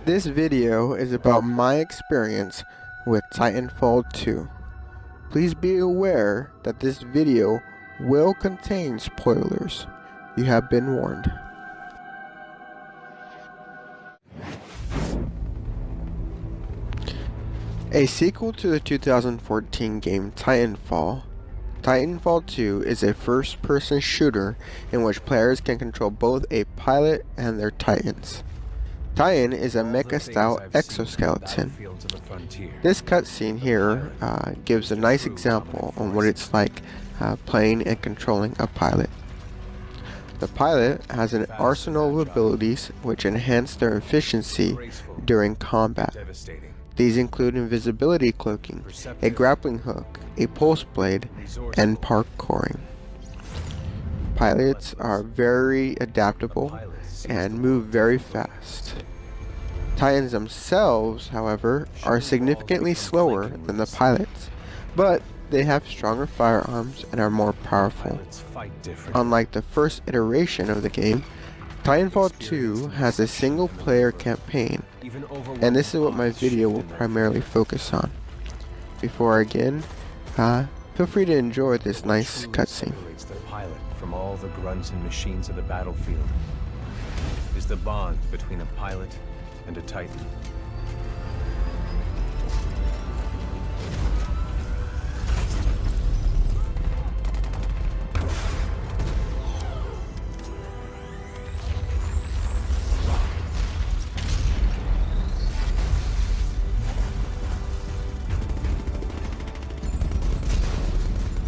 This video is about my experience with Titanfall 2. Please be aware that this video will contain spoilers. You have been warned. A sequel to the 2014 game Titanfall, Titanfall 2 is a first-person shooter in which players can control both a pilot and their Titans. Titan is a mecha-style exoskeleton. This cutscene here gives a nice example on what it's like playing and controlling a pilot. The pilot has an arsenal of abilities which enhance their efficiency during combat. These include invisibility cloaking, a grappling hook, a pulse blade, and parkouring. Pilots are very adaptable and move very fast. Titans themselves, however, are significantly slower than the pilots, but they have stronger firearms and are more powerful. Unlike the first iteration of the game, Titanfall 2 has a single-player campaign, and this is what my video will primarily focus on. Before I begin, feel free to enjoy this nice cutscene. The pilot from all the grunts and machines of the battlefield is the bond between a pilot and a Titan.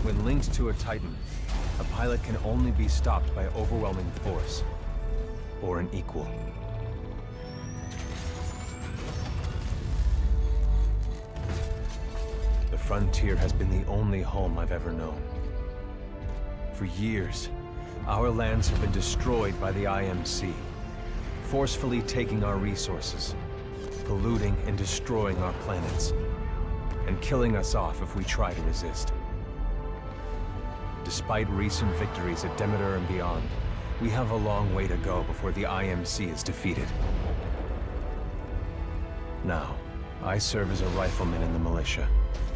When linked to a Titan, a pilot can only be stopped by overwhelming force, or an equal. The frontier has been the only home I've ever known. For years, our lands have been destroyed by the IMC, forcefully taking our resources, polluting and destroying our planets, and killing us off if we try to resist. Despite recent victories at Demeter and beyond, we have a long way to go before the IMC is defeated. Now, I serve as a rifleman in the militia,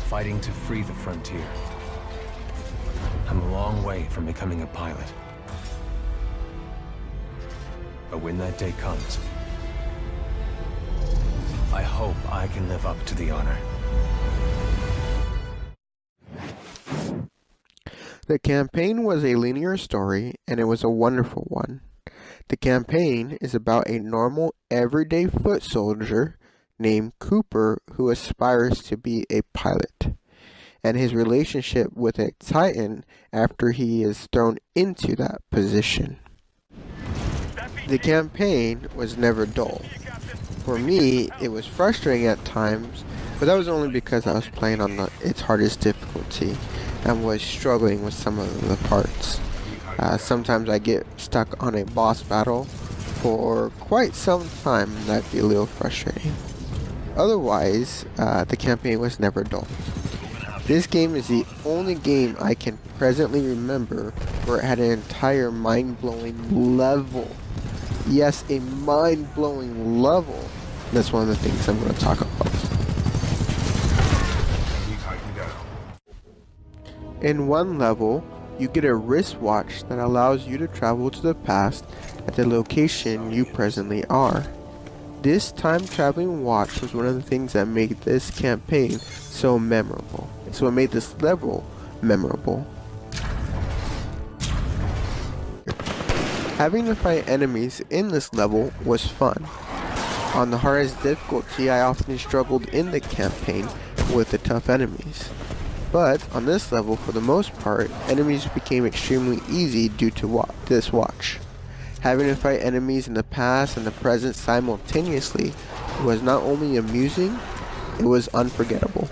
fighting to free the frontier. I'm a long way from becoming a pilot. But when that day comes, I hope I can live up to the honor. The campaign was a linear story, and it was a wonderful one. The campaign is about a normal, everyday foot soldier named Cooper who aspires to be a pilot, and his relationship with a Titan after he is thrown into that position. The campaign was never dull. For me, it was frustrating at times, but that was only because I was playing on its hardest difficulty and was struggling with some of the parts. Sometimes I get stuck on a boss battle for quite some time, and that'd be a little frustrating. Otherwise, the campaign was never dull. This game is the only game I can presently remember where it had an entire mind-blowing level. Yes, a mind-blowing level. That's one of the things I'm going to talk about. In one level, you get a wristwatch that allows you to travel to the past at the location you presently are. This time-traveling watch was one of the things that made this campaign so memorable. It's what made this level memorable. Having to fight enemies in this level was fun. On the hardest difficulty, I often struggled in the campaign with the tough enemies. But on this level, for the most part, enemies became extremely easy due to this watch. Having to fight enemies in the past and the present simultaneously was not only amusing, it was unforgettable.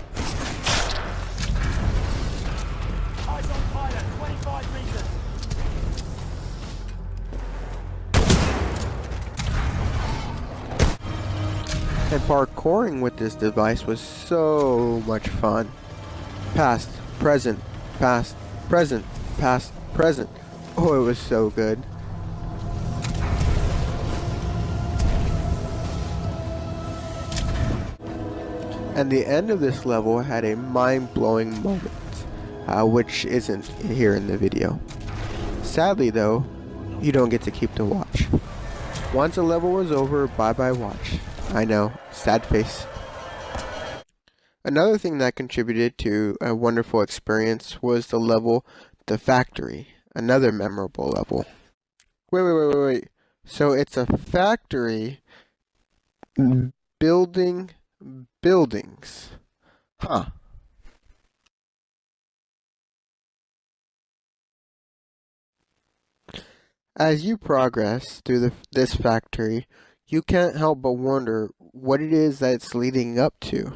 And parkouring with this device was so much fun. Past, present, past, present, past, present. Oh, it was so good. And the end of this level had a mind-blowing moment, which isn't here in the video. Sadly though, you don't get to keep the watch. Once a level was over, bye-bye watch. I know, sad face. Another thing that contributed to a wonderful experience was the level, The Factory, another memorable level. Wait. So it's a factory building buildings. Huh. As you progress through this factory, you can't help but wonder what it is that it's leading up to,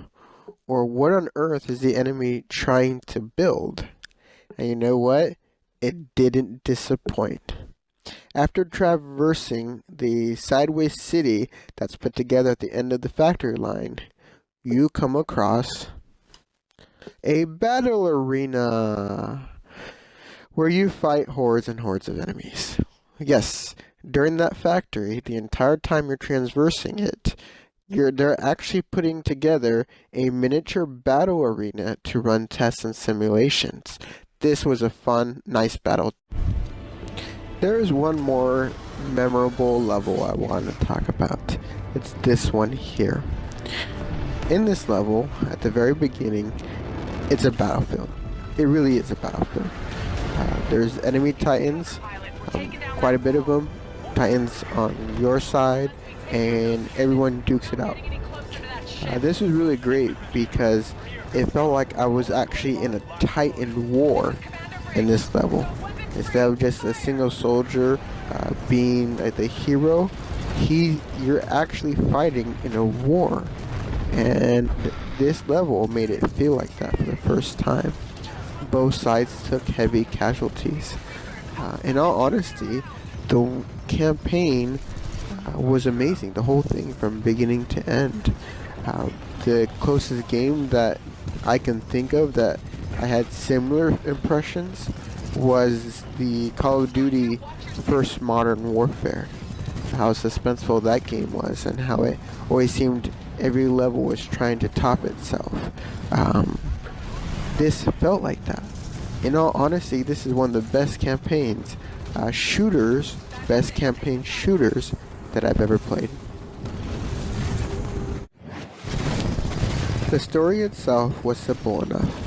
or what on earth is the enemy trying to build. And you know what? It didn't disappoint. After traversing the sideways city that's put together at the end of the factory line, you come across a battle arena where you fight hordes and hordes of enemies. Yes, during that factory, the entire time you're traversing it, they're actually putting together a miniature battle arena to run tests and simulations. This was a fun, nice battle. There is one more memorable level I want to talk about. It's this one here. In this level, at the very beginning, it's a battlefield. It really is a battlefield. There's enemy titans, quite a bit of them, titans on your side, and everyone dukes it out. This was really great because it felt like I was actually in a titan war in this level. Instead of just a single soldier being the hero, you're actually fighting in a war. And this level made it feel like that for the first time. Both sides took heavy casualties. In all honesty, the campaign was amazing. The whole thing from beginning to end. The closest game that I can think of that I had similar impressions was the Call of Duty First Modern Warfare. How suspenseful that game was, and how it always seemed every level was trying to top itself. This felt like that. In all honesty, this is one of the best campaigns, best campaign shooters that I've ever played. The story itself was simple enough.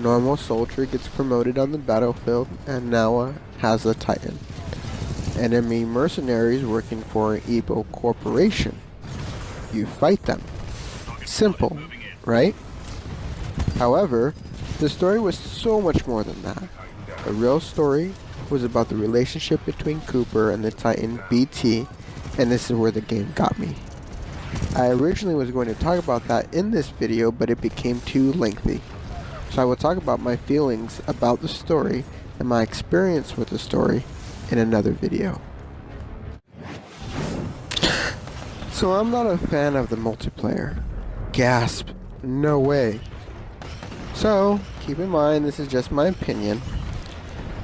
Normal soldier gets promoted on the battlefield and now has a titan. Enemy mercenaries working for an evil corporation. You fight them. Simple, right? However, the story was so much more than that. The real story was about the relationship between Cooper and the titan BT, and this is where the game got me. I originally was going to talk about that in this video, but it became too lengthy. So I will talk about my feelings about the story and my experience with the story in another video. So I'm not a fan of the multiplayer. Gasp. No way. So, keep in mind this is just my opinion.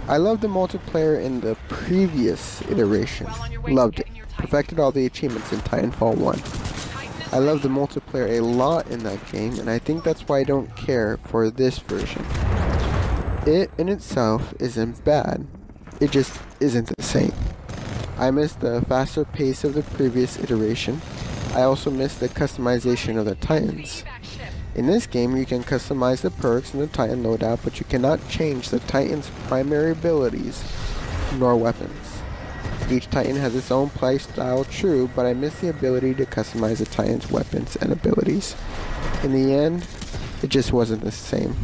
I loved the multiplayer in the previous iteration. Loved it. Perfected all the achievements in Titanfall 1. I love the multiplayer a lot in that game, and I think that's why I don't care for this version. It in itself isn't bad, it just isn't the same. I miss the faster pace of the previous iteration. I also miss the customization of the Titans. In this game, you can customize the perks in the Titan loadout, but you cannot change the Titan's primary abilities nor weapons. Each Titan has its own playstyle, true, but I miss the ability to customize the Titan's weapons and abilities. In the end, it just wasn't the same.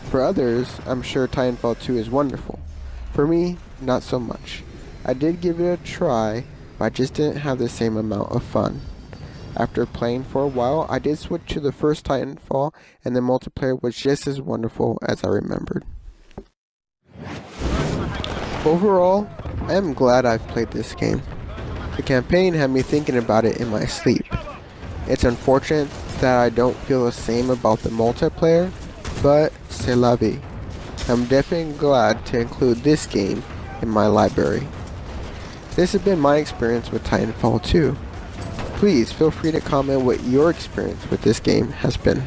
For others, I'm sure Titanfall 2 is wonderful. For me, not so much. I did give it a try, but I just didn't have the same amount of fun. After playing for a while, I did switch to the first Titanfall, and the multiplayer was just as wonderful as I remembered. Overall, I am glad I've played this game. The campaign had me thinking about it in my sleep. It's unfortunate that I don't feel the same about the multiplayer, but c'est la vie. I'm definitely glad to include this game in my library. This has been my experience with Titanfall 2. Please feel free to comment what your experience with this game has been.